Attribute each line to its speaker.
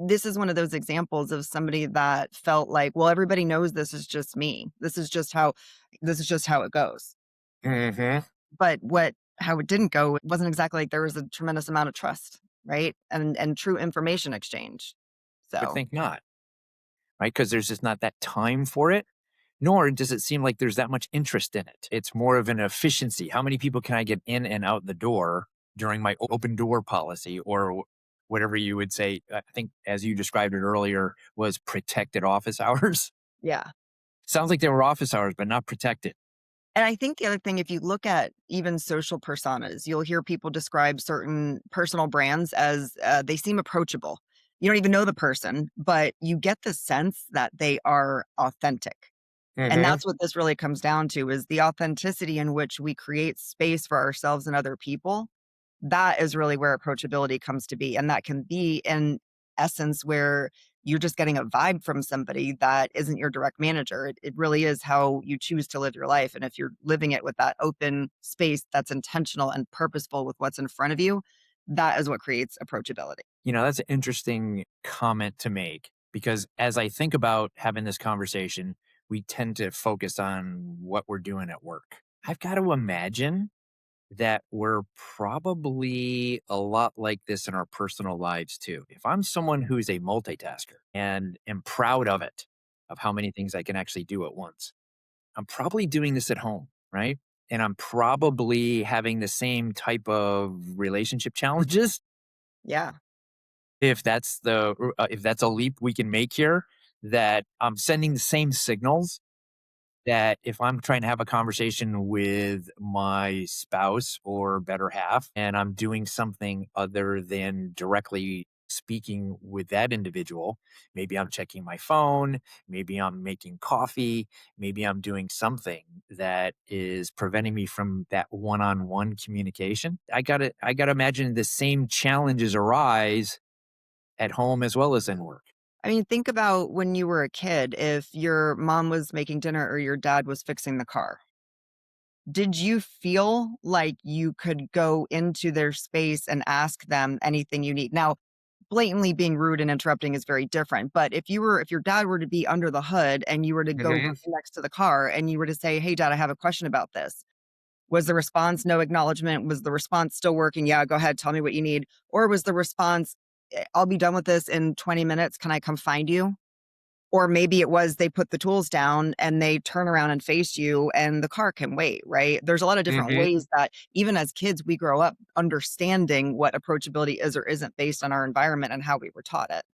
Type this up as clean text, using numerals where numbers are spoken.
Speaker 1: This is one of those examples of somebody that felt like, well, everybody knows this is just me. This is just how it goes.
Speaker 2: Hmm.
Speaker 1: But how it didn't go, it wasn't exactly like there was a tremendous amount of trust, right? And true information exchange.
Speaker 2: Would
Speaker 1: So
Speaker 2: think not, right? Because there's just not that time for it, nor does it seem like there's that much interest in it. It's more of an efficiency. How many people can I get in and out the door during my open door policy or whatever you would say? I think, as you described it earlier, was protected office hours.
Speaker 1: yeah.
Speaker 2: Sounds like they were office hours, but not protected.
Speaker 1: And I think the other thing, if you look at even social personas, you'll hear people describe certain personal brands as they seem approachable. You don't even know the person, but you get the sense that they are authentic. And
Speaker 2: Hmm.
Speaker 1: that's what this really comes down to is the authenticity in which we create space for ourselves and other people. That is really where approachability comes to be. And that can be in essence where you're just getting a vibe from somebody that isn't your direct manager. It really is how you choose to live your life. And if you're living it with that open space that's intentional and purposeful with what's in front of you, that is what creates approachability.
Speaker 2: That's an interesting comment to make because as I think about having this conversation, we tend to focus on what we're doing at work. I've got to imagine that we're probably a lot like this in our personal lives too. If I'm someone who's a multitasker and am proud of it, of how many things I can actually do at once, I'm probably doing this at home, right? And I'm probably having the same type of relationship challenges.
Speaker 1: Yeah.
Speaker 2: If that's a leap we can make here, that I'm sending the same signals that if I'm trying to have a conversation with my spouse or better half, and I'm doing something other than directly speaking with that individual, maybe I'm checking my phone, maybe I'm making coffee, maybe I'm doing something that is preventing me from that one-on-one communication. I gotta imagine the same challenges arise at home as well as in work.
Speaker 1: I mean, think about when you were a kid, if your mom was making dinner or your dad was fixing the car. Did you feel like you could go into their space and ask them anything you need? Now, blatantly being rude and interrupting is very different, but if your dad were to be under the hood and you were to go
Speaker 2: Mhm.
Speaker 1: next to the car and you were to say, "Hey dad, I have a question about this." Was the response no acknowledgement? Was the response still working? "Yeah, go ahead, tell me what you need." Or was the response, "I'll be done with this in 20 minutes. Can I come find you?" Or maybe it was they put the tools down and they turn around and face you and the car can wait, right? There's a lot of different
Speaker 2: Mhm.
Speaker 1: ways that even as kids, we grow up understanding what approachability is or isn't based on our environment and how we were taught it.